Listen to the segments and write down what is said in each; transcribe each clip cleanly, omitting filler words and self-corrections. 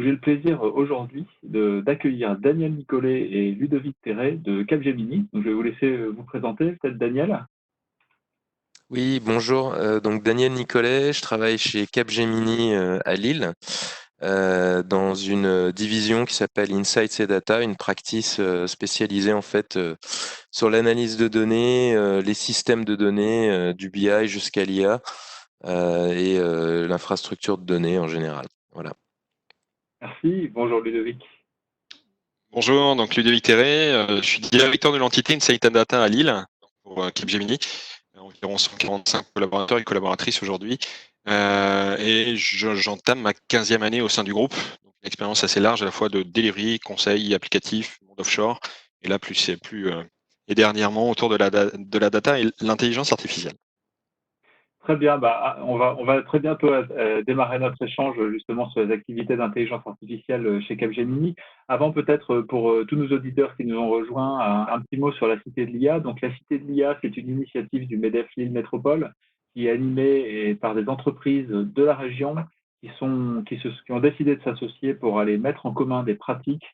où j'ai le plaisir aujourd'hui d'accueillir Daniel Nicolet et Ludovic Terray de Capgemini. Donc, je vais vous laisser vous présenter, peut-être Daniel. Oui, bonjour. Donc Daniel Nicolet, je travaille chez Capgemini à Lille, dans une division qui s'appelle Insights et Data, une practice spécialisée en fait sur l'analyse de données, les systèmes de données, du BI jusqu'à l'IA et l'infrastructure de données en général. Voilà. Merci. Bonjour Ludovic. Bonjour, donc Ludovic Terré, je suis directeur de l'entité Insight and Data à Lille pour Capgemini, environ 145 collaborateurs et collaboratrices aujourd'hui, et j'entame ma 15e année au sein du groupe, donc une expérience assez large à la fois de delivery, conseil, applicatif, monde offshore, et là et dernièrement autour de la data et l'intelligence artificielle. Très bien. On va très bientôt démarrer notre échange justement sur les activités d'intelligence artificielle chez Capgemini. Avant, peut-être pour tous nos auditeurs qui nous ont rejoints, un petit mot sur la Cité de l'IA. Donc, la Cité de l'IA, c'est une initiative du MEDEF Lille Métropole qui est animée par des entreprises de la région qui ont décidé de s'associer pour aller mettre en commun des pratiques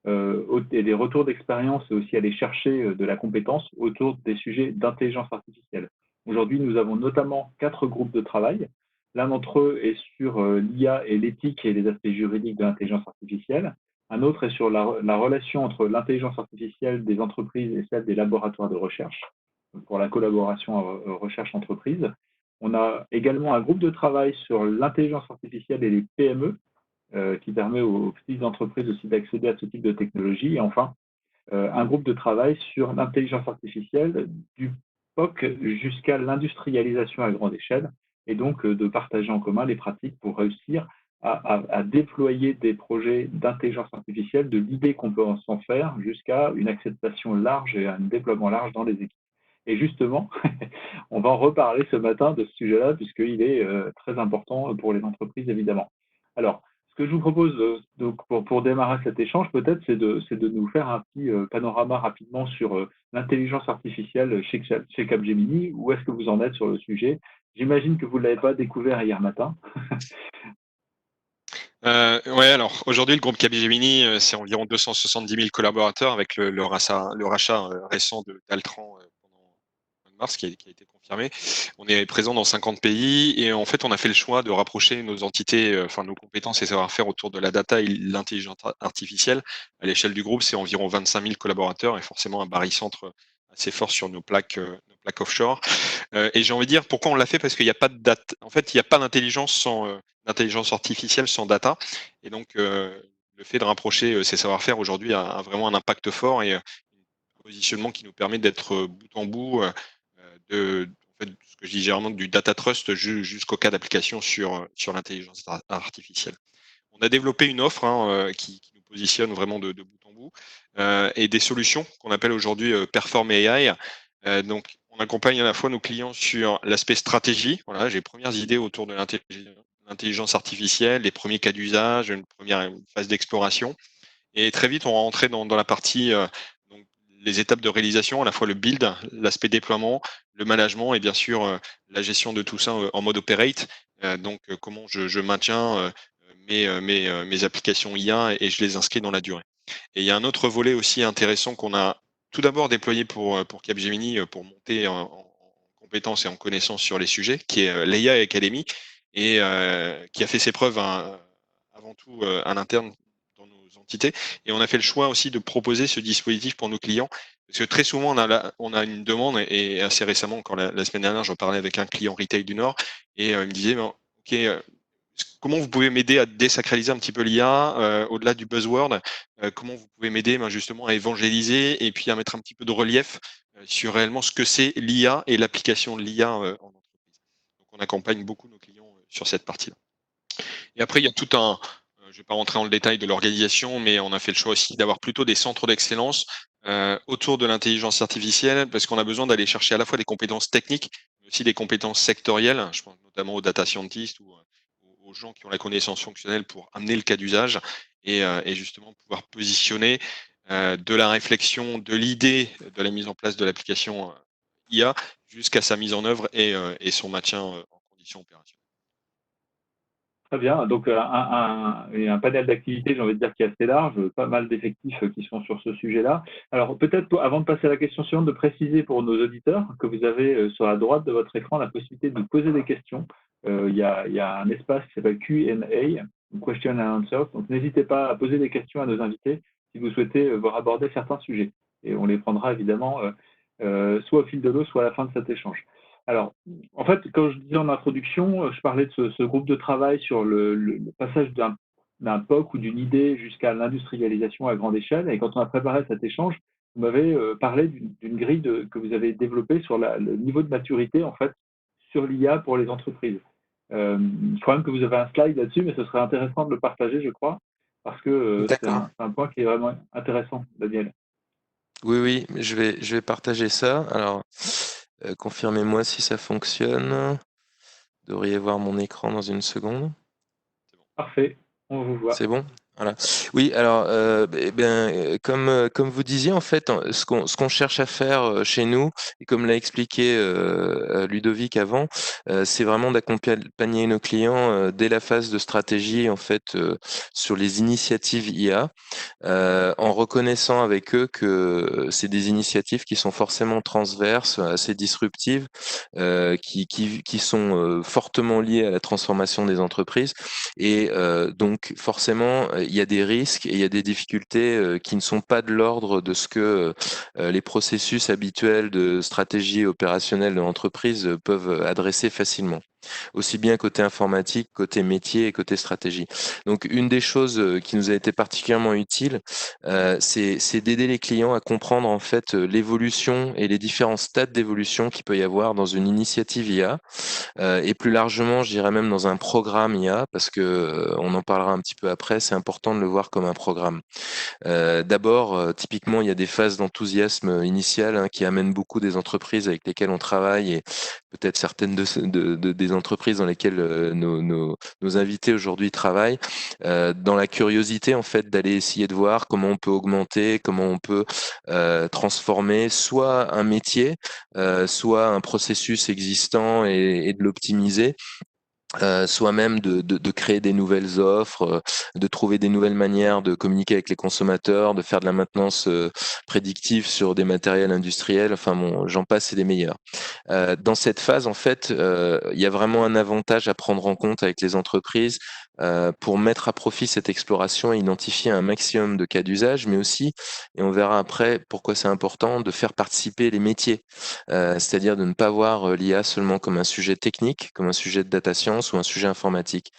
et des retours d'expérience et aussi aller chercher de la compétence autour des sujets d'intelligence artificielle. Aujourd'hui, nous avons notamment 4 groupes de travail. L'un d'entre eux est sur l'IA et l'éthique et les aspects juridiques de l'intelligence artificielle. Un autre est sur la relation entre l'intelligence artificielle des entreprises et celle des laboratoires de recherche, pour la collaboration recherche-entreprise. On a également un groupe de travail sur l'intelligence artificielle et les PME, qui permet aux petites entreprises aussi d'accéder à ce type de technologie. Et enfin, un groupe de travail sur l'intelligence artificielle du POC jusqu'à l'industrialisation à grande échelle, et donc de partager en commun les pratiques pour réussir à déployer des projets d'intelligence artificielle, de l'idée qu'on peut s'en faire jusqu'à une acceptation large et un déploiement large dans les équipes. Et justement, on va en reparler ce matin de ce sujet-là, puisqu'il est très important pour les entreprises, évidemment. Alors, ce que je vous propose donc pour démarrer cet échange, peut-être, c'est de nous faire un petit panorama rapidement sur l'intelligence artificielle chez Capgemini. Où est-ce que vous en êtes sur le sujet? J'imagine que vous ne l'avez pas découvert hier matin. Ouais, alors aujourd'hui, le groupe Capgemini, c'est environ 270 000 collaborateurs avec le rachat récent d'Altran pendant le mois de mars qui a été confirmé. On est présent dans 50 pays et en fait, on a fait le choix de rapprocher nos entités, enfin nos compétences et savoir-faire autour de la data et l'intelligence artificielle. À l'échelle du groupe, c'est environ 25 000 collaborateurs et forcément un barycentre assez fort sur nos plaques offshore. Et j'ai envie de dire pourquoi on l'a fait, parce qu'il n'y a pas de data. En fait, il n'y a pas d'intelligence sans d'intelligence artificielle sans data. Et donc, le fait de rapprocher ces savoir-faire aujourd'hui a vraiment un impact fort et un positionnement qui nous permet d'être bout en bout en fait, ce que je dis généralement du data trust jusqu'au cas d'application sur l'intelligence artificielle. On a développé une offre qui nous positionne vraiment de bout en bout et des solutions qu'on appelle aujourd'hui Perform AI. Donc, on accompagne à la fois nos clients sur l'aspect stratégie. Voilà, j'ai les premières idées autour de l'intelligence artificielle, les premiers cas d'usage, une première phase d'exploration. Et très vite, on va rentrer dans la partie, donc, les étapes de réalisation, à la fois le build, l'aspect déploiement, le management et bien sûr la gestion de tout ça en mode operate. Donc, comment je maintiens mes applications IA et je les inscris dans la durée. Et il y a un autre volet aussi intéressant qu'on a tout d'abord déployé pour Capgemini pour monter en compétences et en connaissances sur les sujets, qui est l'AI Academy, et qui a fait ses preuves avant tout à l'interne dans nos entités. Et on a fait le choix aussi de proposer ce dispositif pour nos clients, parce que très souvent on a une demande, et assez récemment, encore la semaine dernière, j'en parlais avec un client retail du Nord, et il me disait, ben, ok, comment vous pouvez m'aider à désacraliser un petit peu l'IA au-delà du buzzword? Comment vous pouvez m'aider justement à évangéliser et puis à mettre un petit peu de relief sur réellement ce que c'est l'IA et l'application de l'IA en entreprise. Donc on accompagne beaucoup nos clients sur cette partie-là. Et après, il y a tout un, je ne vais pas rentrer dans le détail de l'organisation, mais on a fait le choix aussi d'avoir plutôt des centres d'excellence autour de l'intelligence artificielle, parce qu'on a besoin d'aller chercher à la fois des compétences techniques, mais aussi des compétences sectorielles. Je pense notamment aux data scientists ou aux gens qui ont la connaissance fonctionnelle pour amener le cas d'usage et justement pouvoir positionner de la réflexion, de l'idée de la mise en place de l'application IA jusqu'à sa mise en œuvre et son maintien en condition opérationnelle. Très bien. Donc, un panel d'activités, j'ai envie de dire, qui est assez large, pas mal d'effectifs qui sont sur ce sujet-là. Alors, peut-être, avant de passer à la question suivante, de préciser pour nos auditeurs que vous avez sur la droite de votre écran la possibilité de poser des questions. Il y a un espace qui s'appelle Q&A, Question and Answer. Donc, n'hésitez pas à poser des questions à nos invités si vous souhaitez voir aborder certains sujets. Et on les prendra évidemment soit au fil de l'eau, soit à la fin de cet échange. Alors, en fait, comme je disais en introduction, je parlais de ce groupe de travail sur le passage d'un POC ou d'une idée jusqu'à l'industrialisation à grande échelle. Et quand on a préparé cet échange, vous m'avez parlé d'une grille que vous avez développée sur le niveau de maturité, en fait, sur l'IA pour les entreprises. Je crois même que vous avez un slide là-dessus, mais ce serait intéressant de le partager, je crois, parce que c'est D'accord. un point qui est vraiment intéressant, Daniel. Oui, oui, je vais partager ça. Alors, confirmez-moi si ça fonctionne. Vous devriez voir mon écran dans une seconde. Parfait, on vous voit. C'est bon? Voilà. Oui, alors, comme vous disiez, en fait, ce qu'on cherche à faire chez nous, et comme l'a expliqué Ludovic avant, c'est vraiment d'accompagner nos clients dès la phase de stratégie, en fait, sur les initiatives IA. En reconnaissant avec eux que c'est des initiatives qui sont forcément transverses, assez disruptives, qui sont fortement liées à la transformation des entreprises. Et donc forcément, il y a des risques et il y a des difficultés qui ne sont pas de l'ordre de ce que les processus habituels de stratégie opérationnelle de l'entreprise peuvent adresser facilement, aussi bien côté informatique, côté métier et côté stratégie. Donc une des choses qui nous a été particulièrement utile, c'est d'aider les clients à comprendre en fait l'évolution et les différents stades d'évolution qu'il peut y avoir dans une initiative IA, et plus largement, je dirais même dans un programme IA, parce que on en parlera un petit peu après, c'est important de le voir comme un programme. D'abord, typiquement, il y a des phases d'enthousiasme initial qui amènent beaucoup des entreprises avec lesquelles on travaille et peut-être certaines des entreprises dans lesquelles nos invités aujourd'hui travaillent, dans la curiosité en fait d'aller essayer de voir comment on peut augmenter, comment on peut transformer soit un métier, soit un processus existant et de l'optimiser, soit même de créer des nouvelles offres, de trouver des nouvelles manières de communiquer avec les consommateurs, de faire de la maintenance prédictive sur des matériels industriels. Enfin bon, j'en passe et des meilleurs. Dans cette phase, en fait, il y a vraiment un avantage à prendre en compte avec les entreprises pour mettre à profit cette exploration et identifier un maximum de cas d'usage, mais aussi, et on verra après pourquoi c'est important, de faire participer les métiers, c'est-à-dire de ne pas voir l'IA seulement comme un sujet technique, comme un sujet de data science ou un sujet informatique.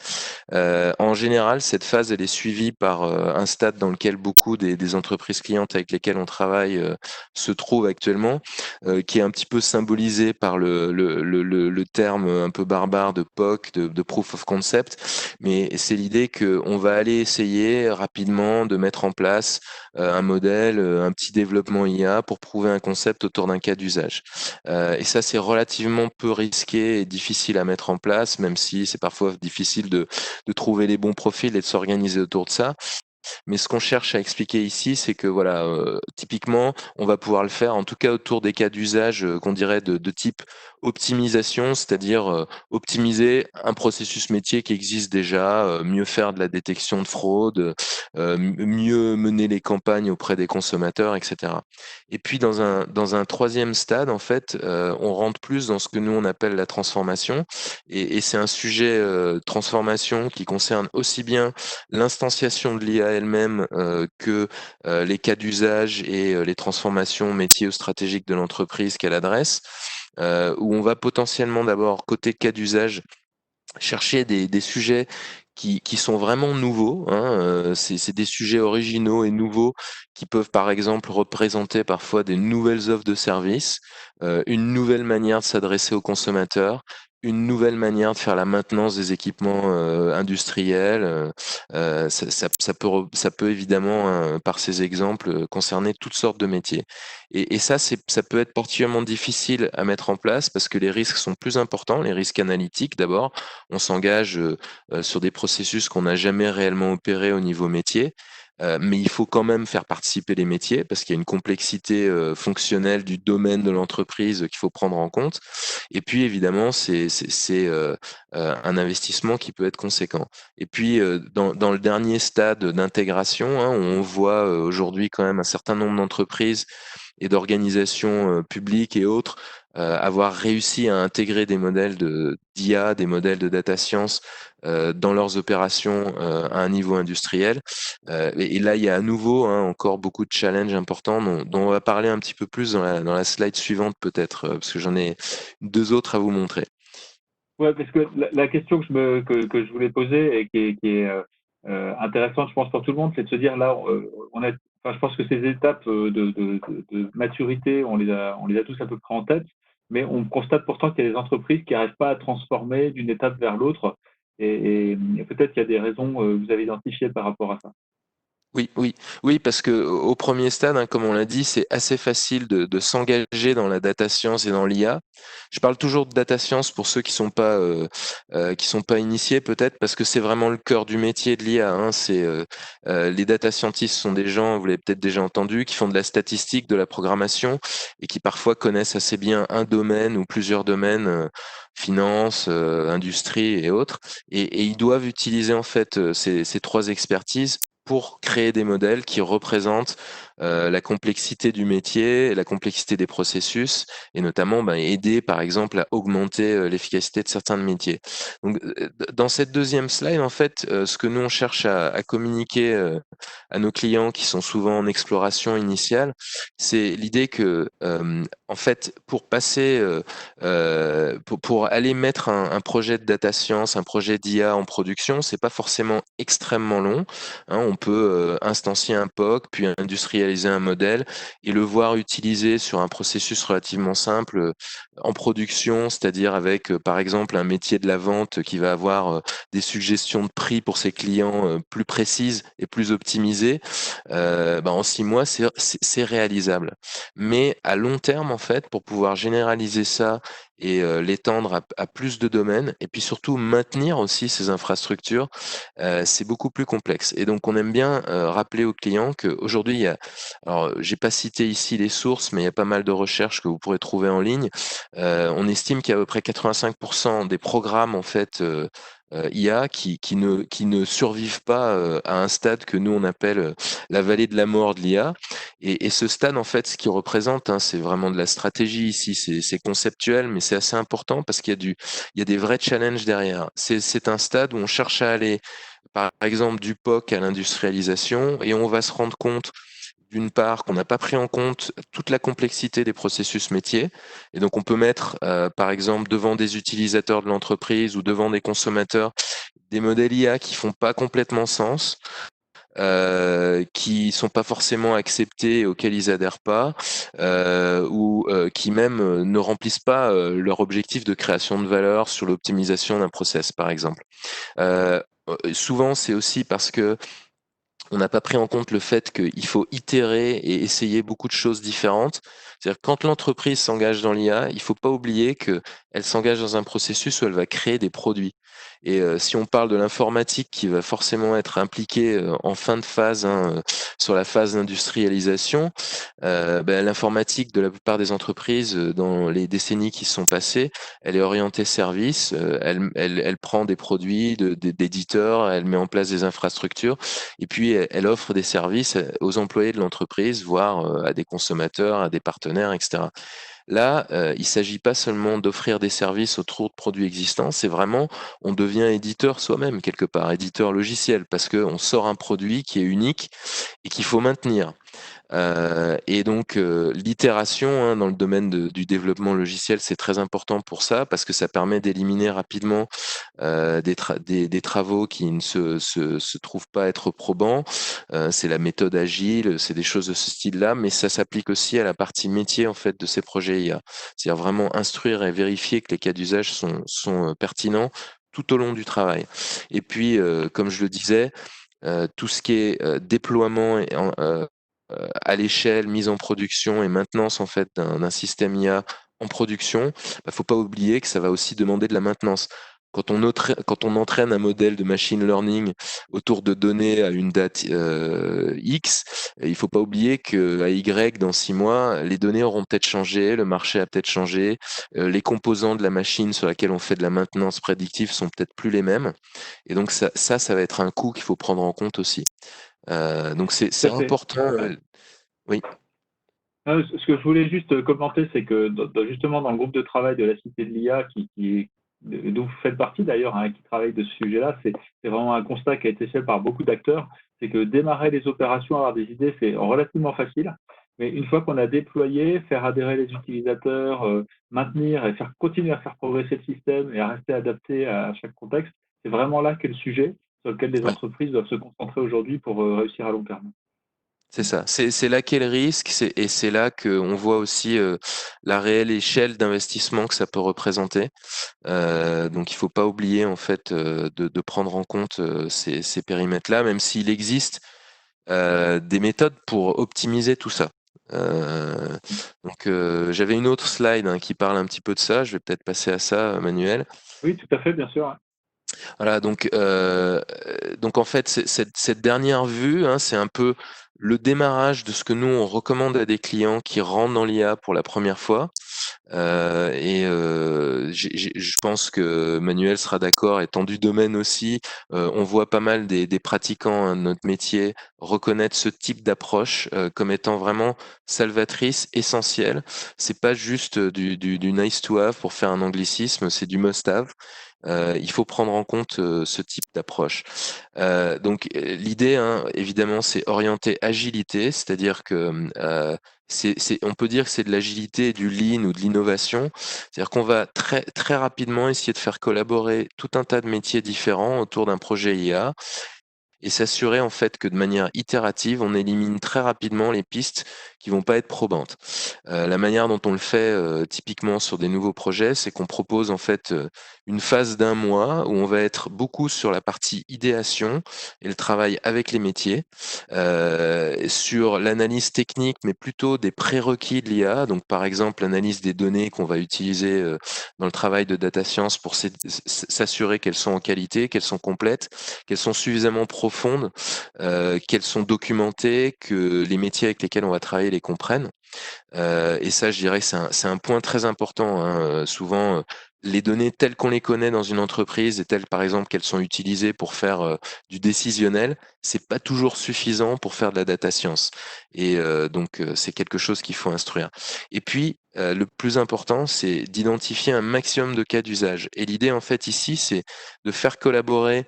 En général, cette phase, elle est suivie par un stade dans lequel beaucoup des entreprises clientes avec lesquelles on travaille se trouvent actuellement, qui est un petit peu symbolisé par le terme un peu barbare de POC, de Proof of Concept, mais c'est l'idée qu'on va aller essayer rapidement de mettre en place un modèle, un petit développement IA pour prouver un concept autour d'un cas d'usage. Et ça, c'est relativement peu risqué et difficile à mettre en place, même si c'est parfois difficile de trouver les bons profils et de s'organiser autour de ça. Mais ce qu'on cherche à expliquer ici, c'est que voilà, typiquement, on va pouvoir le faire, en tout cas autour des cas d'usage qu'on dirait de type optimisation, c'est-à-dire optimiser un processus métier qui existe déjà, mieux faire de la détection de fraude, mieux mener les campagnes auprès des consommateurs, etc. Et puis dans un troisième stade, en fait, on rentre plus dans ce que nous on appelle la transformation, et c'est un sujet transformation qui concerne aussi bien l'instanciation de l'IA elle-même que les cas d'usage et les transformations métiers ou stratégiques de l'entreprise qu'elle adresse, où on va potentiellement d'abord, côté cas d'usage, chercher des sujets qui sont vraiment nouveaux, c'est des sujets originaux et nouveaux qui peuvent par exemple représenter parfois des nouvelles offres de services, une nouvelle manière de s'adresser aux consommateurs, une nouvelle manière de faire la maintenance des équipements industriels. Ça peut évidemment, par ces exemples, concerner toutes sortes de métiers. Et ça, ça peut être particulièrement difficile à mettre en place parce que les risques sont plus importants, les risques analytiques d'abord. On s'engage sur des processus qu'on n'a jamais réellement opérés au niveau métier. mais il faut quand même faire participer les métiers parce qu'il y a une complexité fonctionnelle du domaine de l'entreprise qu'il faut prendre en compte. Et puis évidemment, c'est un investissement qui peut être conséquent. Et puis dans le dernier stade d'intégration, hein, on voit aujourd'hui quand même un certain nombre d'entreprises et d'organisations publiques et autres avoir réussi à intégrer des modèles d'IA, des modèles de data science dans leurs opérations à un niveau industriel. Et là, il y a à nouveau encore beaucoup de challenges importants dont on va parler un petit peu plus dans la slide suivante peut-être, parce que j'en ai deux autres à vous montrer. Ouais, parce que la question que je voulais poser et qui est intéressante, je pense, pour tout le monde, c'est de se dire là, enfin, je pense que ces étapes de maturité, on les a tous à peu près en tête, mais on constate pourtant qu'il y a des entreprises qui n'arrivent pas à transformer d'une étape vers l'autre, et peut-être qu'il y a des raisons que vous avez identifiées par rapport à ça. Oui, parce que au premier stade, hein, comme on l'a dit, c'est assez facile de s'engager dans la data science et dans l'IA. Je parle toujours de data science pour ceux qui sont pas initiés peut-être, parce que c'est vraiment le cœur du métier de l'IA. Hein. Les data scientists sont des gens, vous l'avez peut-être déjà entendu, qui font de la statistique, de la programmation et qui parfois connaissent assez bien un domaine ou plusieurs domaines. Finance, industrie et autres, et ils doivent utiliser en fait ces trois expertises pour créer des modèles qui représentent la complexité du métier, la complexité des processus, et notamment aider, par exemple, à augmenter l'efficacité de certains métiers. Donc, dans cette deuxième slide, en fait, ce que nous on cherche à communiquer à nos clients qui sont souvent en exploration initiale, c'est l'idée que, en fait, pour passer, pour aller mettre un projet de data science, un projet d'IA en production, c'est pas forcément extrêmement long. Hein, on peut instancier un POC, puis industrialiser un modèle et le voir utilisé sur un processus relativement simple en production, c'est-à-dire avec, par exemple, un métier de la vente qui va avoir des suggestions de prix pour ses clients plus précises et plus optimisées. En 6 mois, c'est réalisable. Mais à long terme, en fait, pour pouvoir généraliser ça et l'étendre à plus de domaines, et puis surtout maintenir aussi ces infrastructures, c'est beaucoup plus complexe. Et donc, on aime bien rappeler aux clients qu'aujourd'hui, alors, j'ai pas cité ici les sources, mais il y a pas mal de recherches que vous pourrez trouver en ligne. On estime qu'il y a à peu près 85% des programmes, en fait, IA qui ne survivent pas à un stade que nous on appelle la vallée de la mort de l'IA. Et ce stade, en fait, ce qu'il représente, hein, c'est vraiment de la stratégie ici, c'est conceptuel, mais c'est assez important parce il y a des vrais challenges derrière. C'est un stade où on cherche à aller, par exemple, du POC à l'industrialisation, et on va se rendre compte d'une part, qu'on n'a pas pris en compte toute la complexité des processus métiers. Et donc, on peut mettre, par exemple, devant des utilisateurs de l'entreprise ou devant des consommateurs, des modèles IA qui font pas complètement sens, qui sont pas forcément acceptés et auxquels ils adhèrent pas, ou qui même ne remplissent pas leur objectif de création de valeur sur l'optimisation d'un process, par exemple. Souvent, c'est aussi parce que on n'a pas pris en compte le fait qu'il faut itérer et essayer beaucoup de choses différentes. C'est-à-dire que quand l'entreprise s'engage dans l'IA, il ne faut pas oublier qu'elle s'engage dans un processus où elle va créer des produits. Et si on parle de l'informatique qui va forcément être impliquée en fin de phase, sur la phase d'industrialisation, l'informatique de la plupart des entreprises dans les décennies qui se sont passées, elle est orientée service, elle prend des produits d'éditeurs, elle met en place des infrastructures et puis elle offre des services aux employés de l'entreprise, voire à des consommateurs, à des partenaires, etc. Là, il ne s'agit pas seulement d'offrir des services autour de produits existants, c'est vraiment, on devient éditeur soi-même quelque part, éditeur logiciel, parce qu'on sort un produit qui est unique et qu'il faut maintenir. Et donc, l'itération dans le domaine du développement logiciel, c'est très important pour ça, parce que ça permet d'éliminer rapidement des travaux qui ne se trouvent pas être probants. C'est la méthode agile, c'est des choses de ce style-là, mais ça s'applique aussi à la partie métier en fait de ces projets IA. C'est-à-dire vraiment instruire et vérifier que les cas d'usage sont pertinents tout au long du travail. Et puis, comme je le disais, tout ce qui est déploiement à l'échelle, mise en production et maintenance en fait d'un système IA en production, faut pas oublier que ça va aussi demander de la maintenance. quand on entraîne un modèle de machine learning autour de données à une date X, il ne faut pas oublier qu'à Y, dans 6 mois, les données auront peut-être changé, le marché a peut-être changé, les composants de la machine sur laquelle on fait de la maintenance prédictive sont peut-être plus les mêmes. Et donc ça va être un coût qu'il faut prendre en compte aussi. Donc c'est Tout à fait. important. Oui. Ce que je voulais juste commenter, c'est que justement dans le groupe de travail de la Cité de l'IA, dont vous faites partie d'ailleurs, hein, qui travaille de ce sujet-là, c'est vraiment un constat qui a été fait par beaucoup d'acteurs, c'est que démarrer les opérations, avoir des idées, c'est relativement facile. Mais une fois qu'on a déployé, faire adhérer les utilisateurs, maintenir et continuer à faire progresser le système et à rester adapté à chaque contexte, c'est vraiment là qu'est le sujet sur lequel les Ouais. entreprises doivent se concentrer aujourd'hui pour réussir à long terme. C'est ça. C'est là qu'est le risque, et c'est là qu'on voit aussi la réelle échelle d'investissement que ça peut représenter. Donc il faut pas oublier en fait de prendre en compte ces périmètres-là, même s'il existe des méthodes pour optimiser tout ça. Donc j'avais une autre slide hein, qui parle un petit peu de ça. Je vais peut-être passer à ça, Manuel. Oui, tout à fait, bien sûr. Voilà, donc en fait, cette dernière vue, hein, c'est un peu le démarrage de ce que nous, on recommande à des clients qui rentrent dans l'IA pour la première fois. Je pense que Manuel sera d'accord, étant du domaine aussi, on voit pas mal des pratiquants hein, de notre métier reconnaître ce type d'approche comme étant vraiment salvatrice, essentielle. C'est pas juste du nice to have pour faire un anglicisme, c'est du must have. Il faut prendre en compte ce type d'approche. L'idée, hein, évidemment, c'est orienter agilité, c'est-à-dire que on peut dire que c'est de l'agilité, du lean ou de l'innovation. C'est-à-dire qu'on va très, très rapidement essayer de faire collaborer tout un tas de métiers différents autour d'un projet IA et s'assurer en fait que de manière itérative, on élimine très rapidement les pistes qui vont pas être probantes. La manière dont on le fait typiquement sur des nouveaux projets, c'est qu'on propose en fait une phase d'1 mois où on va être beaucoup sur la partie idéation et le travail avec les métiers, sur l'analyse technique, mais plutôt des prérequis de l'IA. Donc par exemple l'analyse des données qu'on va utiliser dans le travail de data science pour s'assurer qu'elles sont en qualité, qu'elles sont complètes, qu'elles sont suffisamment profondes, qu'elles sont documentées, que les métiers avec lesquels on va travailler les comprennent. Et ça, je dirais, c'est un point très important. Hein. Souvent, les données telles qu'on les connaît dans une entreprise et telles, par exemple, qu'elles sont utilisées pour faire du décisionnel, c'est pas toujours suffisant pour faire de la data science. Et c'est quelque chose qu'il faut instruire. Et puis, le plus important, c'est d'identifier un maximum de cas d'usage. Et l'idée, en fait, ici, c'est de faire collaborer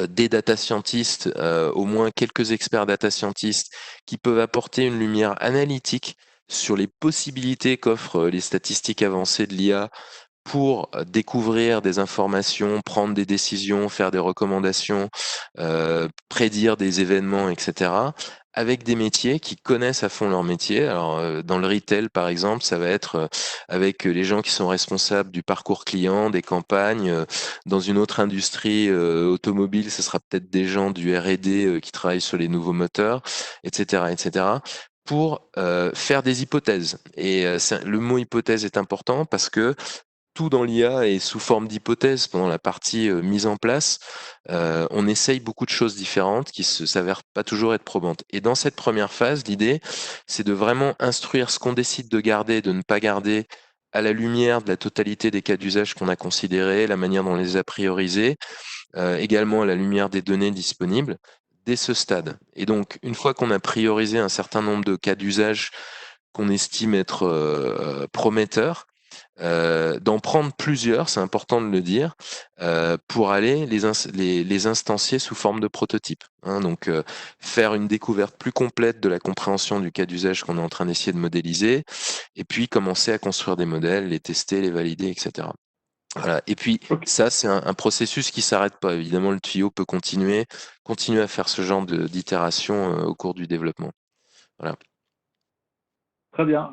des data scientists, au moins quelques experts data scientists qui peuvent apporter une lumière analytique sur les possibilités qu'offrent les statistiques avancées de l'IA pour découvrir des informations, prendre des décisions, faire des recommandations, prédire des événements, etc. Avec des métiers qui connaissent à fond leur métier. Alors, dans le retail, par exemple, ça va être avec les gens qui sont responsables du parcours client, des campagnes. Dans une autre industrie automobile, ce sera peut-être des gens du R&D qui travaillent sur les nouveaux moteurs, etc., etc. Pour faire des hypothèses. Et le mot hypothèse est important parce que tout dans l'IA est sous forme d'hypothèse pendant la partie mise en place. On essaye beaucoup de choses différentes qui s'avèrent pas toujours être probantes. Et dans cette première phase, l'idée, c'est de vraiment instruire ce qu'on décide de garder, de ne pas garder à la lumière de la totalité des cas d'usage qu'on a considérés, la manière dont on les a priorisés, également à la lumière des données disponibles dès ce stade. Et donc, une fois qu'on a priorisé un certain nombre de cas d'usage qu'on estime être prometteurs, d'en prendre plusieurs, c'est important de le dire, pour aller les instancier sous forme de prototypes. Hein, donc, faire une découverte plus complète de la compréhension du cas d'usage qu'on est en train d'essayer de modéliser, et puis commencer à construire des modèles, les tester, les valider, etc. Voilà. Et puis, Ok. ça, c'est un processus qui s'arrête pas. Évidemment, le tuyau peut continuer à faire ce genre d'itération au cours du développement. Voilà. Très bien.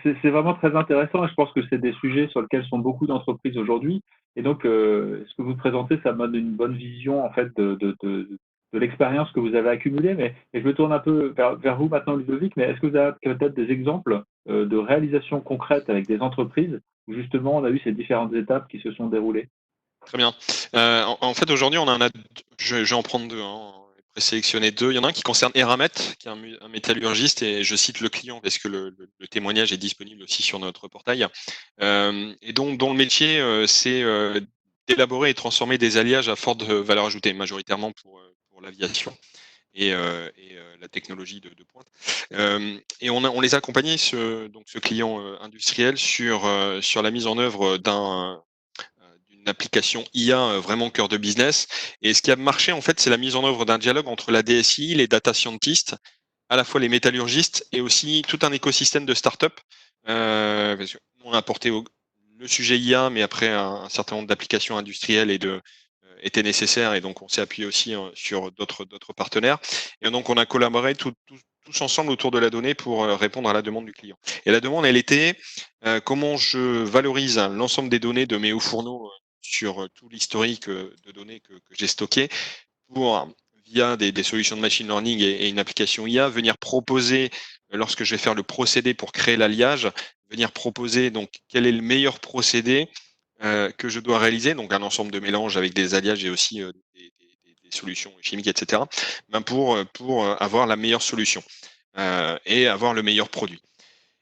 C'est vraiment très intéressant et je pense que c'est des sujets sur lesquels sont beaucoup d'entreprises aujourd'hui. Et donc, ce que vous présentez, ça me donne une bonne vision en fait de l'expérience que vous avez accumulée. Mais et je me tourne un peu vers vous maintenant, Ludovic. Mais est-ce que vous avez peut-être des exemples de réalisation concrète avec des entreprises où justement on a eu ces différentes étapes qui se sont déroulées? Très bien. En fait, aujourd'hui, on en a je vais en prendre 2, hein, présélectionner 2. Il y en a un qui concerne Eramet, qui est un métallurgiste et je cite le client parce que le témoignage est disponible aussi sur notre portail. Et dont le métier, c'est, d'élaborer et transformer des alliages à forte valeur ajoutée, majoritairement pour l'aviation et la technologie de pointe. Et on les a accompagnés, ce client, industriel sur la mise en œuvre d'une application IA vraiment cœur de business. Et ce qui a marché, en fait, c'est la mise en œuvre d'un dialogue entre la DSI, les data scientists, à la fois les métallurgistes et aussi tout un écosystème de start-up. Parce que nous, on a apporté le sujet IA, mais après un certain nombre d'applications industrielles étaient nécessaires et donc on s'est appuyé aussi sur d'autres partenaires. Et donc on a collaboré tous ensemble autour de la donnée pour répondre à la demande du client. Et la demande, elle était comment je valorise l'ensemble des données de mes hauts fourneaux sur tout l'historique de données que j'ai stocké pour, via des solutions de machine learning et une application IA, venir proposer, lorsque je vais faire le procédé pour créer l'alliage, venir proposer donc quel est le meilleur procédé que je dois réaliser, donc un ensemble de mélanges avec des alliages et aussi des solutions chimiques, etc., ben pour avoir la meilleure solution et avoir le meilleur produit.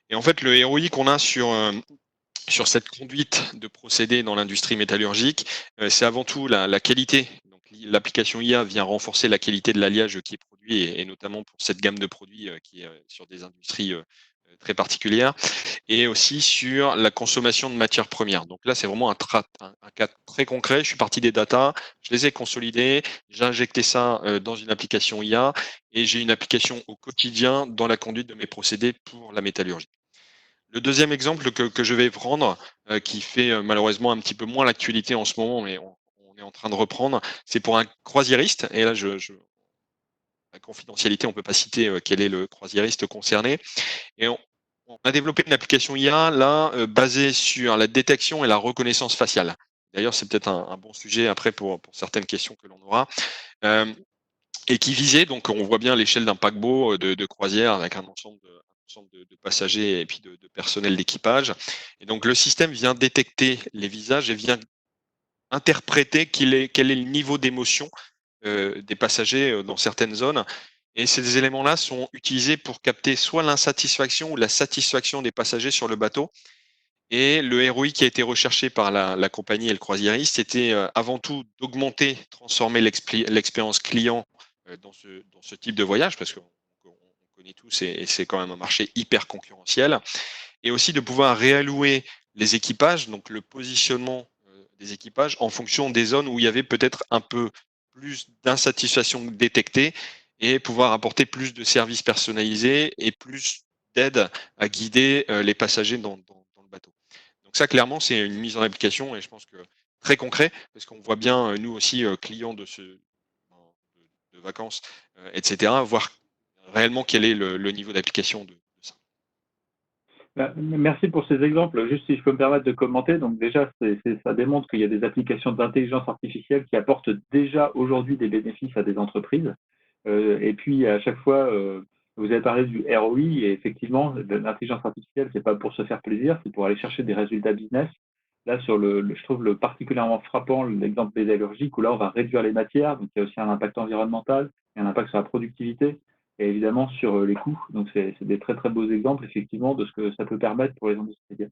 Et en fait, le ROI qu'on a sur cette conduite de procédés dans l'industrie métallurgique, c'est avant tout la qualité. Donc, l'application IA vient renforcer la qualité de l'alliage qui est produit et notamment pour cette gamme de produits qui est sur des industries très particulières et aussi sur la consommation de matières premières. Donc là, c'est vraiment un cas très concret. Je suis parti des data, je les ai consolidés, j'ai injecté ça dans une application IA et j'ai une application au quotidien dans la conduite de mes procédés pour la métallurgie. Le deuxième exemple que je vais prendre, qui fait malheureusement un petit peu moins l'actualité en ce moment, mais on est en train de reprendre, c'est pour un croisiériste. Et là, la confidentialité, on ne peut pas citer quel est le croisiériste concerné. Et on a développé une application IA là basée sur la détection et la reconnaissance faciale. D'ailleurs, c'est peut-être un bon sujet après pour certaines questions que l'on aura. Et qui visait, donc on voit bien l'échelle d'un paquebot de croisière avec un ensemble de passagers et puis de personnel d'équipage. Et donc le système vient détecter les visages et vient interpréter quel est le niveau d'émotion des passagers dans certaines zones. Et ces éléments-là sont utilisés pour capter soit l'insatisfaction ou la satisfaction des passagers sur le bateau. Et le ROI qui a été recherché par la compagnie et le croisiériste, c'était avant tout d'augmenter, transformer l'expérience client dans ce type de voyage, parce qu'on connaît tous et c'est quand même un marché hyper concurrentiel, et aussi de pouvoir réallouer les équipages, donc le positionnement des équipages en fonction des zones où il y avait peut-être un peu plus d'insatisfaction détectée et pouvoir apporter plus de services personnalisés et plus d'aide à guider les passagers dans le bateau. Donc ça, clairement, c'est une mise en application et je pense que très concret, parce qu'on voit bien, nous aussi, clients de vacances, etc., voir réellement quel est le niveau d'application de ça. Merci pour ces exemples. Juste si je peux me permettre de commenter, donc déjà, ça démontre qu'il y a des applications d'intelligence artificielle qui apportent déjà aujourd'hui des bénéfices à des entreprises. Et puis, à chaque fois, vous avez parlé du ROI, et effectivement, l'intelligence artificielle, c'est pas pour se faire plaisir, c'est pour aller chercher des résultats business. Là, je trouve particulièrement frappant l'exemple métallurgique où là, on va réduire les matières, donc il y a aussi un impact environnemental, il y a un impact sur la productivité et évidemment sur les coûts. Donc, c'est des très, très beaux exemples, effectivement, de ce que ça peut permettre pour les industriels.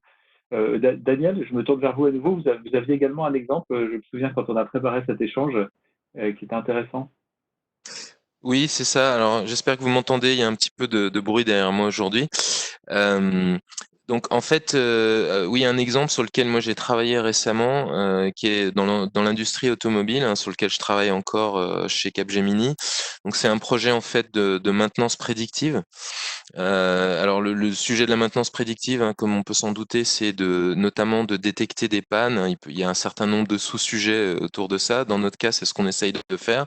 Daniel, je me tourne vers vous à nouveau. Vous aviez également un exemple, je me souviens quand on a préparé cet échange, qui était intéressant. Oui, c'est ça. Alors, j'espère que vous m'entendez. Il y a un petit peu de bruit derrière moi aujourd'hui. Donc, en fait, oui, un exemple sur lequel moi j'ai travaillé récemment, qui est dans l'industrie automobile, hein, sur lequel je travaille encore chez Capgemini. Donc, c'est un projet en fait de maintenance prédictive. Alors, le sujet de la maintenance prédictive, hein, comme on peut s'en douter, c'est notamment de détecter des pannes. Il y a un certain nombre de sous-sujets autour de ça. Dans notre cas, c'est ce qu'on essaye de faire.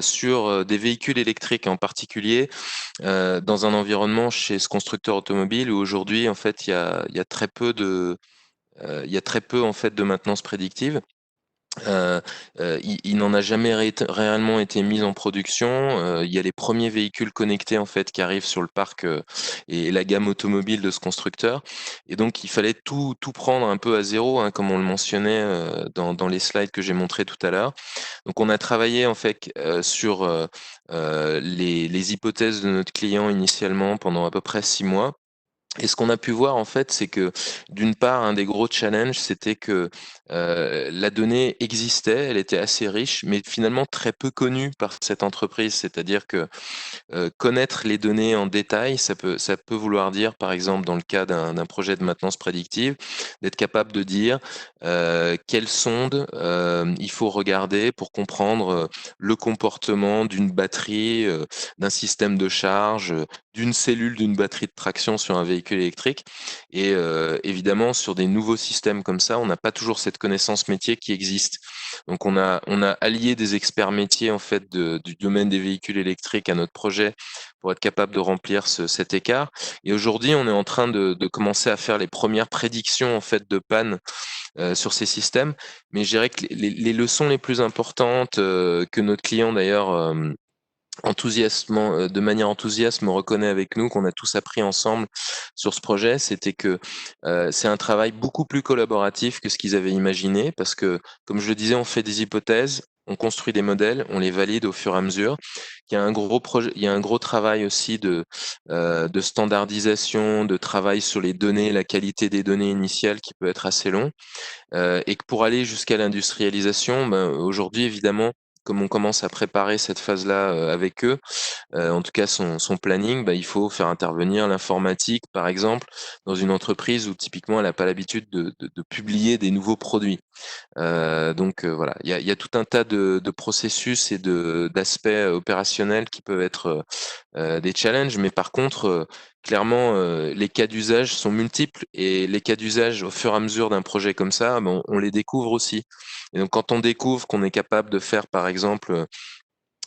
Sur des véhicules électriques en particulier, dans un environnement chez ce constructeur automobile où aujourd'hui, en fait, il y a très peu en fait de maintenance prédictive. Il n'en a jamais réellement été mis en production. Il y a les premiers véhicules connectés en fait qui arrivent sur le parc et la gamme automobile de ce constructeur. Et donc il fallait tout prendre un peu à zéro, hein, comme on le mentionnait dans les slides que j'ai montrés tout à l'heure. Donc on a travaillé en fait sur les hypothèses de notre client initialement pendant à peu près 6 mois. Et ce qu'on a pu voir en fait, c'est que d'une part, un des gros challenges, c'était que la donnée existait, elle était assez riche, mais finalement très peu connue par cette entreprise. C'est-à-dire que connaître les données en détail, ça peut vouloir dire, par exemple, dans le cas d'un projet de maintenance prédictive, d'être capable de dire quelles sondes il faut regarder pour comprendre le comportement d'une batterie, d'un système de charge, d'une cellule d'une batterie de traction sur un véhicule électrique. Et évidemment, sur des nouveaux systèmes comme ça, on n'a pas toujours cette connaissance métier qui existe. Donc on a allié des experts métiers en fait du domaine des véhicules électriques à notre projet pour être capable de remplir cet écart. Et aujourd'hui, on est en train de commencer à faire les premières prédictions en fait de panne sur ces systèmes. Mais je dirais que les leçons les plus importantes que notre client d'ailleurs de manière enthousiaste me reconnaît avec nous, qu'on a tous appris ensemble sur ce projet, c'était que c'est un travail beaucoup plus collaboratif que ce qu'ils avaient imaginé, parce que, comme je le disais, on fait des hypothèses, on construit des modèles, on les valide au fur et à mesure. Il y a un gros projet, il y a un gros travail aussi de standardisation, de travail sur les données, la qualité des données initiales qui peut être assez long. Et que pour aller jusqu'à l'industrialisation, ben, aujourd'hui, évidemment, comme on commence à préparer cette phase-là avec eux, en tout cas son planning, bah, il faut faire intervenir l'informatique, par exemple, dans une entreprise où typiquement elle n'a pas l'habitude de publier des nouveaux produits. Donc voilà, il y a tout un tas de processus et d'aspects opérationnels qui peuvent être des challenges, mais par contre, clairement, les cas d'usage sont multiples et les cas d'usage au fur et à mesure d'un projet comme ça, ben, on les découvre aussi. Et donc quand on découvre qu'on est capable de faire, par exemple,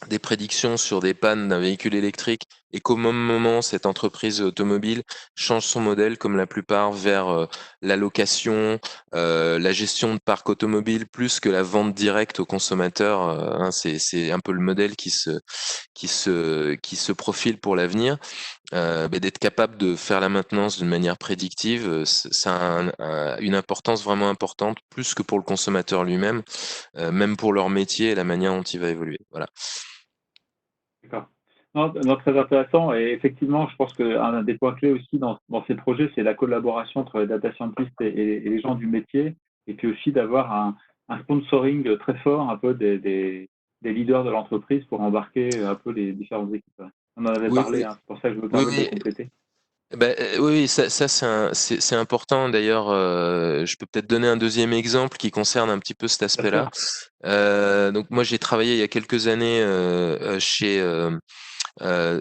des prédictions sur des pannes d'un véhicule électrique et qu'au même moment, cette entreprise automobile change son modèle, comme la plupart, vers la location, la gestion de parc automobile, plus que la vente directe aux consommateurs. Hein, c'est un peu le modèle qui se profile pour l'avenir. D'être capable de faire la maintenance d'une manière prédictive, ça a une importance vraiment importante, plus que pour le consommateur lui-même, même pour leur métier et la manière dont il va évoluer. Voilà. D'accord. Non, non, très intéressant. Et effectivement, je pense qu'un des points clés aussi dans ces projets, c'est la collaboration entre les data scientists et les gens du métier. Et puis aussi d'avoir un sponsoring très fort un peu des leaders de l'entreprise pour embarquer un peu les différentes équipes. On en avait Oui, parlé, oui, hein, c'est pour ça que je me oui, permets de oui. compléter. Oui, oui, ça c'est important. D'ailleurs, je peux peut-être donner un deuxième exemple qui concerne un petit peu cet Bien aspect-là. sûr. Donc moi, j'ai travaillé il y a quelques années chez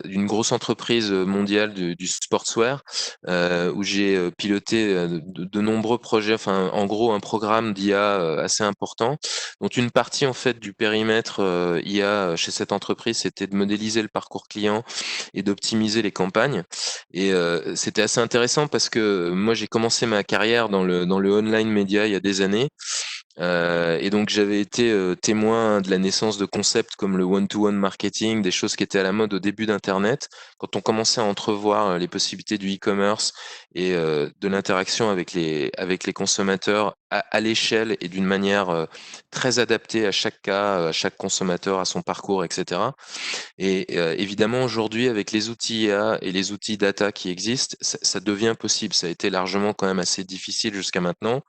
d'une grosse entreprise mondiale du sportswear, où j'ai piloté de nombreux projets, enfin en gros un programme d'IA assez important, dont une partie en fait du périmètre IA chez cette entreprise, c'était de modéliser le parcours client et d'optimiser les campagnes. Et c'était assez intéressant parce que moi j'ai commencé ma carrière dans le online média il y a des années. Et donc j'avais été témoin de la naissance de concepts comme le one-to-one marketing, des choses qui étaient à la mode au début d'Internet, quand on commençait à entrevoir les possibilités du e-commerce et de l'interaction avec les consommateurs à l'échelle et d'une manière très adaptée à chaque cas, à chaque consommateur, à son parcours, etc. Et évidemment, aujourd'hui, avec les outils IA et les outils data qui existent, ça devient possible. Ça a été largement quand même assez difficile jusqu'à maintenant.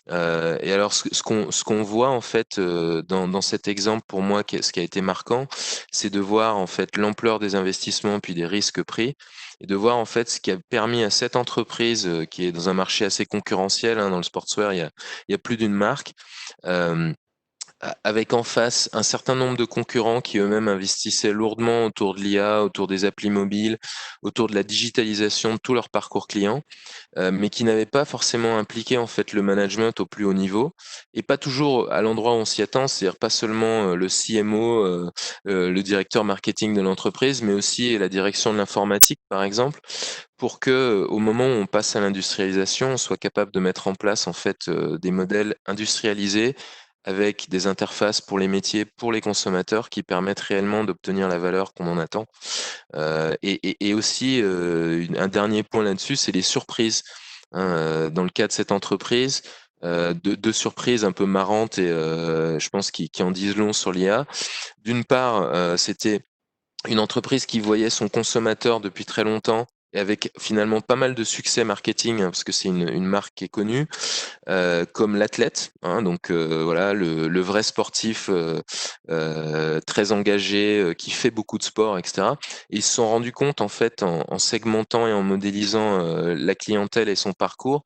Et alors, ce qu'on voit en fait dans cet exemple pour moi, ce qui a été marquant, c'est de voir en fait l'ampleur des investissements puis des risques pris, et de voir en fait ce qui a permis à cette entreprise qui est dans un marché assez concurrentiel, hein, dans le sportswear, il y a plus d'une marque. euh, avec en face un certain nombre de concurrents qui eux-mêmes investissaient lourdement autour de l'IA, autour des applis mobiles, autour de la digitalisation de tout leur parcours client, mais qui n'avaient pas forcément impliqué en fait le management au plus haut niveau et pas toujours à l'endroit où on s'y attend, c'est-à-dire pas seulement le CMO, le directeur marketing de l'entreprise, mais aussi la direction de l'informatique par exemple, pour que au moment où on passe à l'industrialisation, on soit capable de mettre en place en fait des modèles industrialisés avec des interfaces pour les métiers, pour les consommateurs, qui permettent réellement d'obtenir la valeur qu'on en attend. Et aussi, un dernier point là-dessus, c'est les surprises. Hein, dans le cas de cette entreprise, deux surprises un peu marrantes et je pense qui en disent long sur l'IA. D'une part, c'était une entreprise qui voyait son consommateur depuis très longtemps et avec finalement pas mal de succès marketing, hein, parce que c'est une marque qui est connue, comme l'athlète, hein, donc voilà, le vrai sportif très engagé, qui fait beaucoup de sport, etc. Et ils se sont rendus compte, en fait, en segmentant et en modélisant la clientèle et son parcours,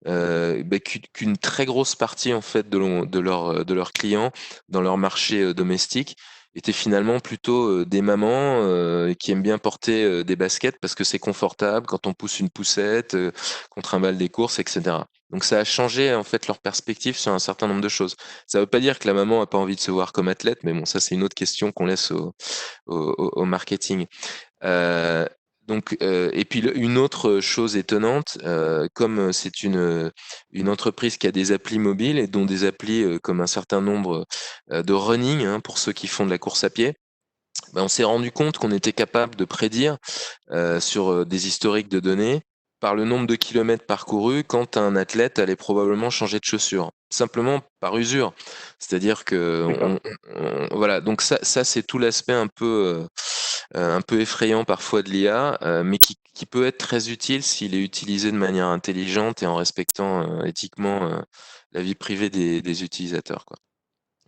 qu'une très grosse partie, en fait, de leurs clients dans leur marché domestique étaient finalement plutôt des mamans qui aiment bien porter des baskets parce que c'est confortable quand on pousse une poussette, qu'on trimballe des courses, etc. Donc ça a changé en fait leur perspective sur un certain nombre de choses. Ça ne veut pas dire que la maman a pas envie de se voir comme athlète, mais bon, ça c'est une autre question qu'on laisse au marketing. Euh, et puis une autre chose étonnante, comme c'est une entreprise qui a des applis mobiles et dont des applis comme un certain nombre de running, hein, pour ceux qui font de la course à pied, ben, on s'est rendu compte qu'on était capable de prédire sur des historiques de données par le nombre de kilomètres parcourus quand un athlète allait probablement changer de chaussure, simplement par usure. C'est-à-dire que voilà, donc ça c'est tout l'aspect un peu effrayant parfois de l'IA, mais qui peut être très utile s'il est utilisé de manière intelligente et en respectant éthiquement la vie privée des utilisateurs, quoi.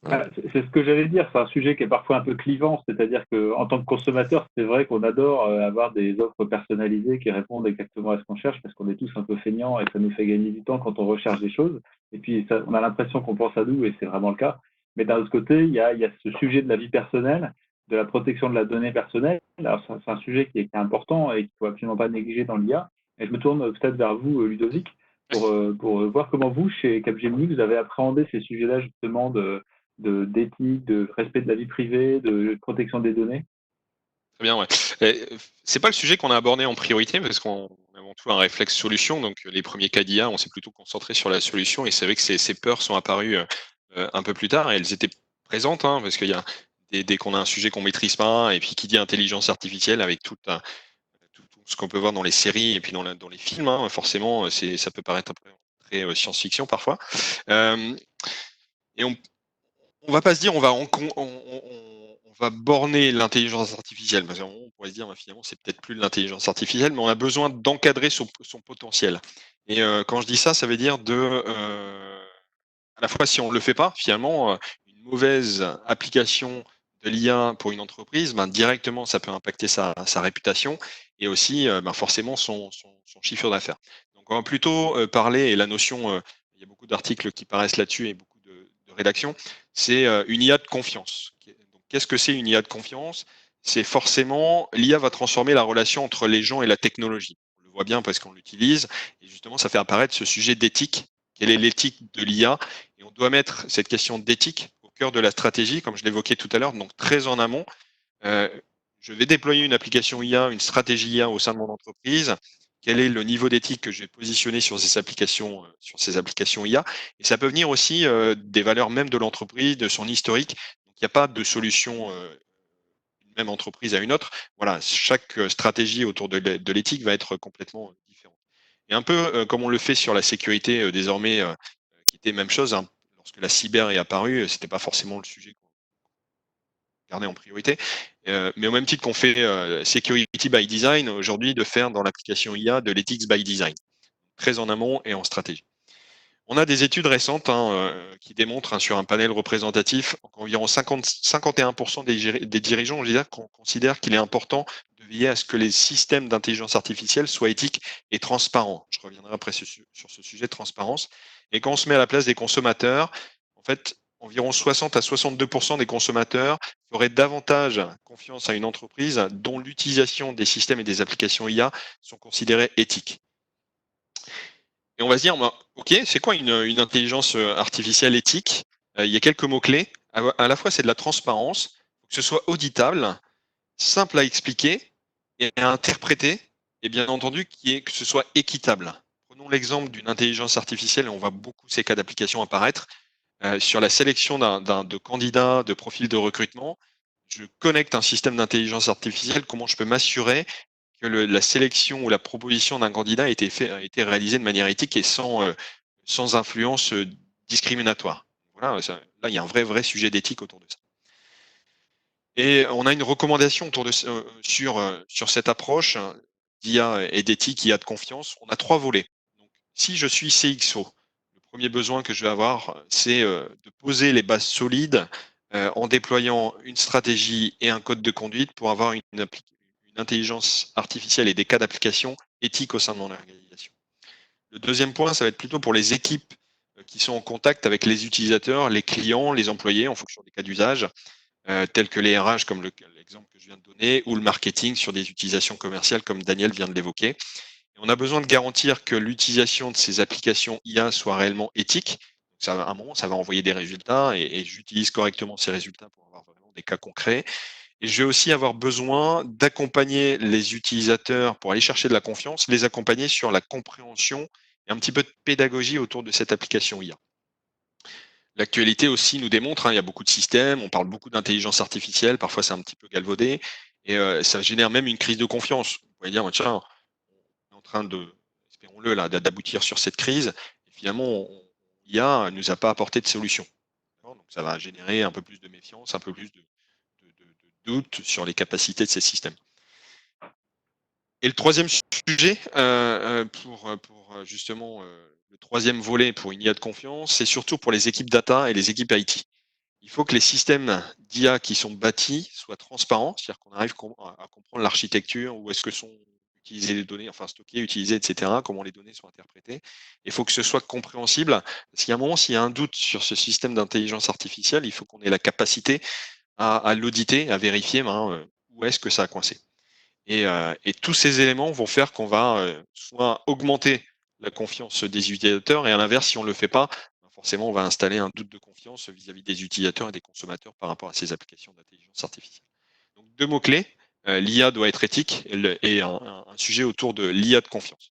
Voilà. C'est ce que j'allais dire, c'est un sujet qui est parfois un peu clivant, c'est-à-dire qu'en tant que consommateur, c'est vrai qu'on adore avoir des offres personnalisées qui répondent exactement à ce qu'on cherche parce qu'on est tous un peu feignants et ça nous fait gagner du temps quand on recherche des choses. Et puis, on a l'impression qu'on pense à nous et c'est vraiment le cas. Mais d'un autre côté, il y a ce sujet de la vie personnelle, de la protection de la donnée personnelle. Alors, c'est un sujet qui est important et qu'il ne faut absolument pas négliger dans l'IA. Et je me tourne peut-être vers vous, Ludovic, pour voir comment vous, chez Capgemini, vous avez appréhendé ces sujets-là justement d'éthique, de respect de la vie privée, de protection des données. Très bien, ouais. C'est pas le sujet qu'on a abordé en priorité parce qu'on a avant tout un réflexe solution. Donc, les premiers cas d'IA, on s'est plutôt concentré sur la solution et c'est vrai que ces peurs sont apparues un peu plus tard et elles étaient présentes, hein, parce qu'il y a dès qu'on a un sujet qu'on maîtrise pas et puis qui dit intelligence artificielle avec tout ce qu'on peut voir dans les séries et puis dans les films, hein, forcément, ça peut paraître un peu très science-fiction parfois. Et on va pas se dire on va borner l'intelligence artificielle parce qu'on pourrait se dire finalement c'est peut-être plus de l'intelligence artificielle, mais on a besoin d'encadrer son potentiel. Et quand je dis ça, ça veut dire à la fois si on le fait pas, finalement, une mauvaise application de l'IA pour une entreprise, ben, directement ça peut impacter sa réputation et aussi forcément son chiffre d'affaires. Donc on va plutôt parler, et la notion, il y a beaucoup d'articles qui paraissent là-dessus et beaucoup de rédactions, c'est une IA de confiance. Donc qu'est-ce que c'est une IA de confiance? C'est forcément l'IA va transformer la relation entre les gens et la technologie. On le voit bien parce qu'on l'utilise et justement ça fait apparaître ce sujet d'éthique. Quelle est l'éthique de l'IA? Et on doit mettre cette question d'éthique au cœur de la stratégie, comme je l'évoquais tout à l'heure, donc très en amont. Euh, je vais déployer une application IA, une stratégie IA au sein de mon entreprise. Quel est le niveau d'éthique que je vais positionner sur ces applications IA? Et ça peut venir aussi des valeurs même de l'entreprise, de son historique. Donc il n'y a pas de solution d'une même entreprise à une autre. Voilà, chaque stratégie autour de l'éthique va être complètement différente. Et un peu comme on le fait sur la sécurité désormais, qui était même chose, hein. Lorsque la cyber est apparue, c'était pas forcément le sujet qu'on gardait en priorité. Mais au même titre qu'on fait security by design, aujourd'hui, de faire dans l'application IA de l'ethics by design, très en amont et en stratégie. On a des études récentes qui démontrent sur un panel représentatif qu'environ 51% des dirigeants considèrent qu'il est important de veiller à ce que les systèmes d'intelligence artificielle soient éthiques et transparents. Je reviendrai après sur ce sujet de transparence. Et quand on se met à la place des consommateurs, en fait, environ 60 à 62% des consommateurs feraient davantage confiance à une entreprise dont l'utilisation des systèmes et des applications IA sont considérées éthiques. Et on va se dire, ok, c'est quoi une intelligence artificielle éthique? Il y a quelques mots-clés. À la fois, c'est de la transparence, que ce soit auditable, simple à expliquer et à interpréter, et bien entendu, que ce soit équitable. Prenons l'exemple d'une intelligence artificielle, et on voit beaucoup ces cas d'application apparaître. sur la sélection de candidats, de profils de recrutement, je connecte un système d'intelligence artificielle, comment je peux m'assurer que la sélection ou la proposition d'un candidat a été réalisée de manière éthique et sans influence discriminatoire. Voilà, là, il y a un vrai sujet d'éthique autour de ça. Et on a une recommandation autour de, sur cette approche d'IA et d'éthique, IA de confiance. On a 3 volets. Donc, si je suis CXO, le premier besoin que je vais avoir, c'est de poser les bases solides en déployant une stratégie et un code de conduite pour avoir une intelligence artificielle et des cas d'application éthiques au sein de mon organisation. Le deuxième point, ça va être plutôt pour les équipes qui sont en contact avec les utilisateurs, les clients, les employés en fonction des cas d'usage, tels que les RH, comme l'exemple que je viens de donner, ou le marketing sur des utilisations commerciales, comme Daniel vient de l'évoquer. Et on a besoin de garantir que l'utilisation de ces applications IA soit réellement éthique. Donc à un moment, ça va envoyer des résultats et j'utilise correctement ces résultats pour avoir vraiment des cas concrets. Et je vais aussi avoir besoin d'accompagner les utilisateurs pour aller chercher de la confiance, les accompagner sur la compréhension et un petit peu de pédagogie autour de cette application IA. L'actualité aussi nous démontre, il y a beaucoup de systèmes, on parle beaucoup d'intelligence artificielle, parfois c'est un petit peu galvaudé, et ça génère même une crise de confiance. Vous pouvez dire, tiens, on est en train de, espérons-le, là, d'aboutir sur cette crise, et finalement, l'IA ne nous a pas apporté de solution. Donc ça va générer un peu plus de méfiance, un peu plus de doute sur les capacités de ces systèmes. Et le troisième sujet, pour justement le troisième volet pour une IA de confiance, c'est surtout pour les équipes data et les équipes IT. Il faut que les systèmes d'IA qui sont bâtis soient transparents, c'est-à-dire qu'on arrive à comprendre l'architecture, où est-ce que sont utilisées les données, enfin stockées, utilisées, etc., comment les données sont interprétées. Il faut que ce soit compréhensible, parce qu'il y a un moment, s'il y a un doute sur ce système d'intelligence artificielle, il faut qu'on ait la capacité à l'auditer, à vérifier où est-ce que ça a coincé. Et tous ces éléments vont faire qu'on va soit augmenter la confiance des utilisateurs, et à l'inverse, si on ne le fait pas, forcément, on va installer un doute de confiance vis-à-vis des utilisateurs et des consommateurs par rapport à ces applications d'intelligence artificielle. Donc, 2 mots-clés, l'IA doit être éthique et un sujet autour de l'IA de confiance.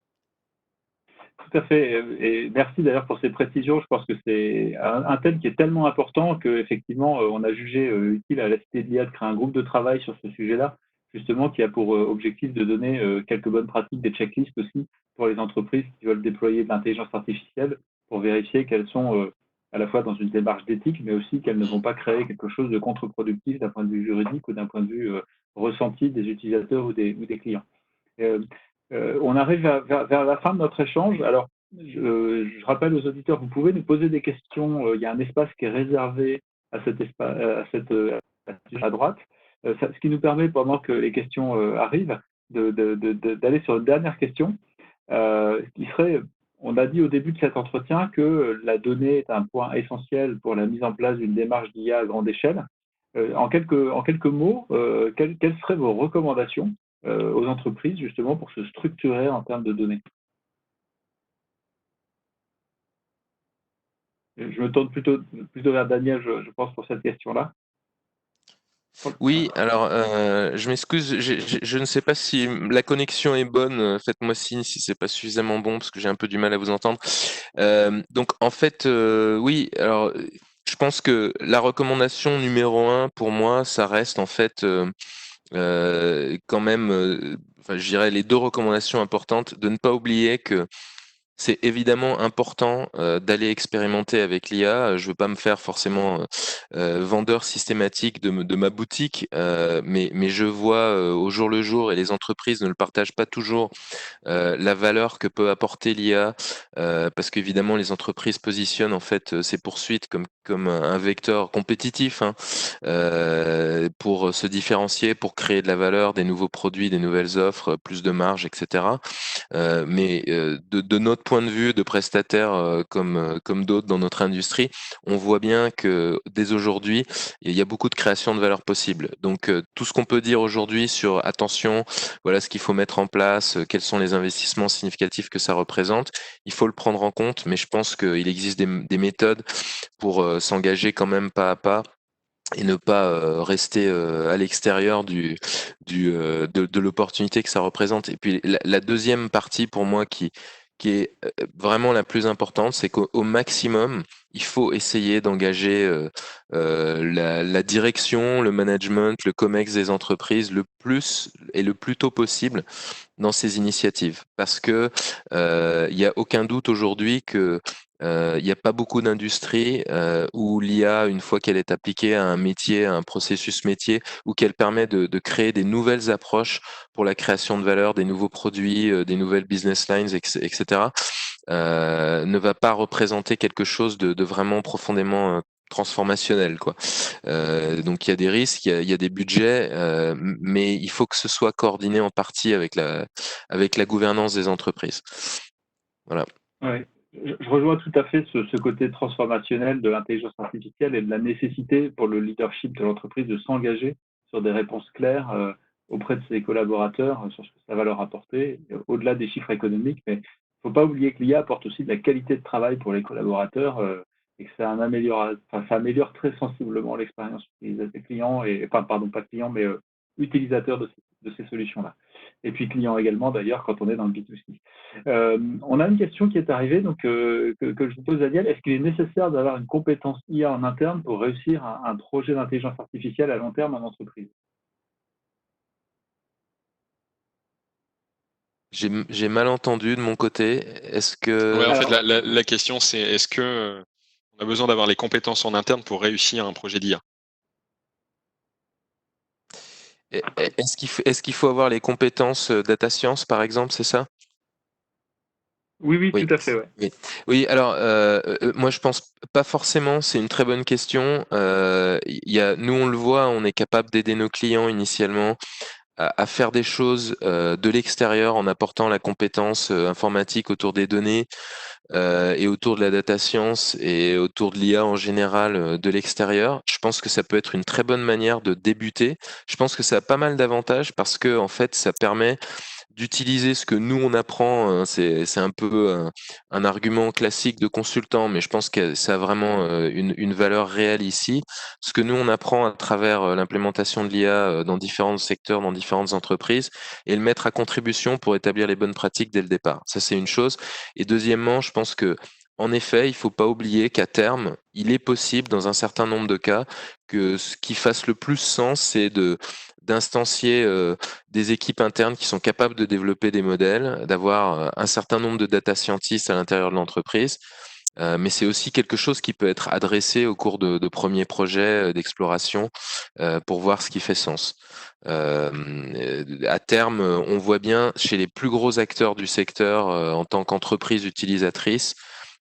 Tout à fait. Et merci d'ailleurs pour ces précisions. Je pense que c'est un thème qui est tellement important qu'effectivement, on a jugé utile à la Cité de l'IA de créer un groupe de travail sur ce sujet-là, justement, qui a pour objectif de donner quelques bonnes pratiques, des checklists aussi pour les entreprises qui veulent déployer de l'intelligence artificielle pour vérifier qu'elles sont à la fois dans une démarche d'éthique, mais aussi qu'elles ne vont pas créer quelque chose de contre-productif d'un point de vue juridique ou d'un point de vue ressenti des utilisateurs ou des clients. On arrive vers la fin de notre échange. Alors, je rappelle aux auditeurs, vous pouvez nous poser des questions. Il y a un espace qui est réservé à cet espace, à droite, ce qui nous permet, pendant que les questions arrivent, d'aller sur une dernière question, qui serait, on a dit au début de cet entretien que la donnée est un point essentiel pour la mise en place d'une démarche d'IA à grande échelle. En quelques mots, quelles seraient vos recommandations aux entreprises, justement, pour se structurer en termes de données? Je me tourne plutôt vers Daniel, je pense, pour cette question-là. Oui, alors je m'excuse, je ne sais pas si la connexion est bonne. Faites-moi signe si c'est pas suffisamment bon parce que j'ai un peu du mal à vous entendre. Donc en fait, oui, alors je pense que la recommandation numéro 1 pour moi, ça reste en fait quand même, enfin, je dirais les 2 recommandations importantes, de ne pas oublier que c'est évidemment important d'aller expérimenter avec l'IA. Je veux pas me faire forcément vendeur systématique de ma boutique, mais je vois au jour le jour, et les entreprises ne le partagent pas toujours, la valeur que peut apporter l'IA, parce qu'évidemment les entreprises positionnent en fait ces poursuites comme un vecteur compétitif, hein, pour se différencier, pour créer de la valeur, des nouveaux produits, des nouvelles offres, plus de marge, etc. Mais de notre point de vue de prestataire, comme d'autres dans notre industrie, on voit bien que dès aujourd'hui, il y a beaucoup de création de valeur possible. Donc tout ce qu'on peut dire aujourd'hui sur attention, voilà ce qu'il faut mettre en place, quels sont les investissements significatifs que ça représente, il faut le prendre en compte, mais je pense qu'il existe des méthodes pour s'engager quand même pas à pas et ne pas rester à l'extérieur de l'opportunité que ça représente. Et puis la deuxième partie pour moi qui est vraiment la plus importante, c'est qu'au maximum, il faut essayer d'engager la direction, le management, le COMEX des entreprises le plus et le plus tôt possible dans ces initiatives. Parce que il n'y a aucun doute aujourd'hui que il n'y a pas beaucoup d'industries où l'IA, une fois qu'elle est appliquée à un métier, à un processus métier, ou qu'elle permet de créer des nouvelles approches pour la création de valeur, des nouveaux produits, des nouvelles business lines, etc., ne va pas représenter quelque chose de vraiment profondément transformationnel, quoi. Donc il y a des risques, il y a des budgets, mais il faut que ce soit coordonné en partie avec la gouvernance des entreprises. Voilà. Ouais. Je rejoins tout à fait ce côté transformationnel de l'intelligence artificielle et de la nécessité pour le leadership de l'entreprise de s'engager sur des réponses claires auprès de ses collaborateurs sur ce que ça va leur apporter, au-delà des chiffres économiques. Mais il ne faut pas oublier que l'IA apporte aussi de la qualité de travail pour les collaborateurs et que ça améliore très sensiblement l'expérience utilisateur des clients, enfin, pardon, pas clients, mais utilisateurs de ces solutions-là. Et puis clients également, d'ailleurs, quand on est dans le B2C. On a une question qui est arrivée, donc, que je vous pose, Daniel. Est-ce qu'il est nécessaire d'avoir une compétence IA en interne pour réussir un projet d'intelligence artificielle à long terme en entreprise? J'ai mal entendu de mon côté. Est-ce que Ouais, en fait, Alors, la question, c'est est-ce que on a besoin d'avoir les compétences en interne pour réussir un projet d'IA? est-ce qu'il faut avoir les compétences data science, par exemple, c'est ça? oui, oui, Oui. tout à fait, ouais. Oui, oui. Alors moi je pense pas forcément. C'est une très bonne question. Nous on le voit, on est capable d'aider nos clients initialement à faire des choses de l'extérieur en apportant la compétence informatique autour des données et autour de la data science et autour de l'IA en général de l'extérieur. Je pense que ça peut être une très bonne manière de débuter. Je pense que ça a pas mal d'avantages parce que en fait ça permet d'utiliser ce que nous on apprend. C'est un peu un argument classique de consultant, mais je pense que ça a vraiment une valeur réelle ici. Ce que nous on apprend à travers l'implémentation de l'IA dans différents secteurs, dans différentes entreprises, et le mettre à contribution pour établir les bonnes pratiques dès le départ. Ça c'est une chose. Et deuxièmement, je pense que en effet, il faut pas oublier qu'à terme, il est possible, dans un certain nombre de cas, que ce qui fasse le plus sens, c'est d'instancier des équipes internes qui sont capables de développer des modèles, d'avoir un certain nombre de data scientists à l'intérieur de l'entreprise. Mais c'est aussi quelque chose qui peut être adressé au cours de premiers projets d'exploration pour voir ce qui fait sens. À terme, on voit bien chez les plus gros acteurs du secteur en tant qu'entreprise utilisatrice,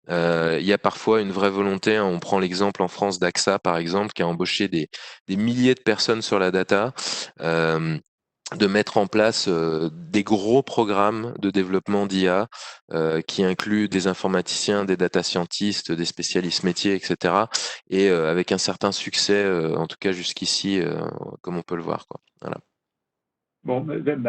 il y a parfois une vraie volonté. On prend l'exemple en France d'AXA, par exemple, qui a embauché des milliers de personnes sur la data. De mettre en place des gros programmes de développement d'IA qui incluent des informaticiens, des data scientists, des spécialistes métiers, etc. Et avec un certain succès, en tout cas jusqu'ici, comme on peut le voir, quoi. Voilà. Bon,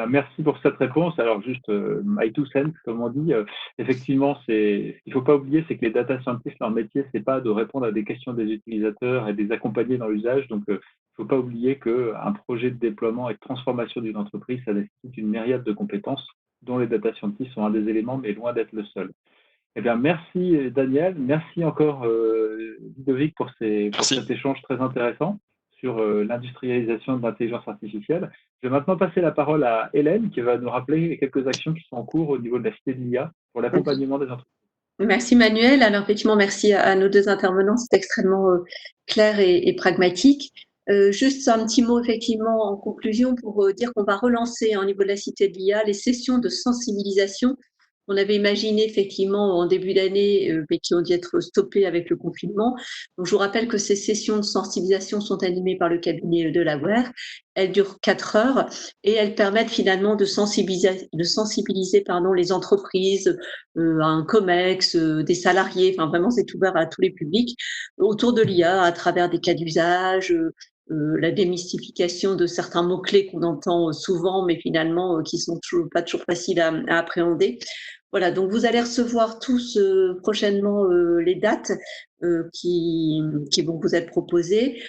merci pour cette réponse. Alors juste, my two cents, comme on dit, effectivement, ce qu'il faut pas oublier, c'est que les data scientists, leur métier, c'est pas de répondre à des questions des utilisateurs et de les accompagner dans l'usage. Donc, il faut pas oublier qu'un projet de déploiement et de transformation d'une entreprise, ça nécessite une myriade de compétences, dont les data scientists sont un des éléments, mais loin d'être le seul. Eh bien, merci Daniel, merci encore Ludovic pour Merci. cet échange très intéressant sur l'industrialisation de l'intelligence artificielle. Je vais maintenant passer la parole à Hélène qui va nous rappeler quelques actions qui sont en cours au niveau de la Cité de l'IA pour l'accompagnement des entreprises. Merci Manuel. Alors effectivement, merci à nos deux intervenants, c'est extrêmement clair et pragmatique. Juste un petit mot effectivement en conclusion pour dire qu'on va relancer au niveau de la Cité de l'IA les sessions de sensibilisation. On avait imaginé effectivement en début d'année, mais qui ont dû être stoppées avec le confinement. Donc, je vous rappelle que ces sessions de sensibilisation sont animées par le cabinet Delaware. Elles durent 4 heures et elles permettent finalement de sensibiliser les entreprises, un COMEX, des salariés. Enfin, vraiment, c'est ouvert à tous les publics autour de l'IA à travers des cas d'usage, la démystification de certains mots-clés qu'on entend souvent, mais finalement qui sont pas toujours faciles à appréhender. Voilà, donc vous allez recevoir tous prochainement les dates qui vont vous être proposées.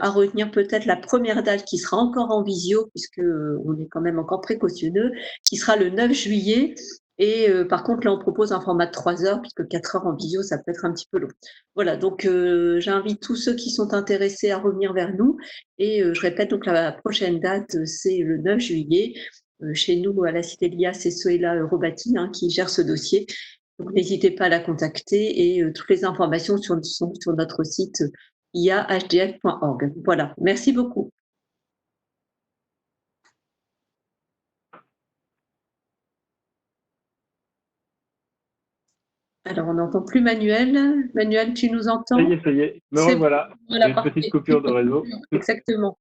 À retenir peut-être la première date qui sera encore en visio, puisque on est quand même encore précautionneux, qui sera le 9 juillet Et par contre, là, on propose un format de 3 heures, puisque 4 heures en visio, ça peut être un petit peu long. Voilà, donc j'invite tous ceux qui sont intéressés à revenir vers nous. Et je répète, donc la prochaine date, c'est le 9 juillet. Chez nous, à la Cité de l'IA, c'est Soéla Robati qui gère ce dossier. Donc n'hésitez pas à la contacter et toutes les informations sont sur notre site iahdf.org. Voilà, merci beaucoup. Alors, on n'entend plus Manuel. Manuel, tu nous entends? Ça y est, me C'est revoilà. bon, voilà, J'ai une petite parfait. coupure de réseau. Exactement.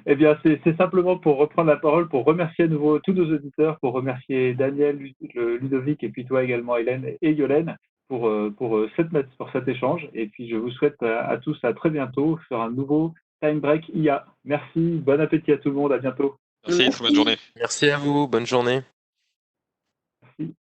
Eh bien, c'est simplement pour reprendre la parole, pour remercier à nouveau tous nos auditeurs, pour remercier Daniel, Ludovic, et puis toi également, Hélène et Yolène, pour cet échange. Et puis, je vous souhaite à tous à très bientôt sur un nouveau Time Break IA. Merci, bon appétit à tout le monde, à bientôt. Merci, très bonne journée. Merci à vous, bonne journée.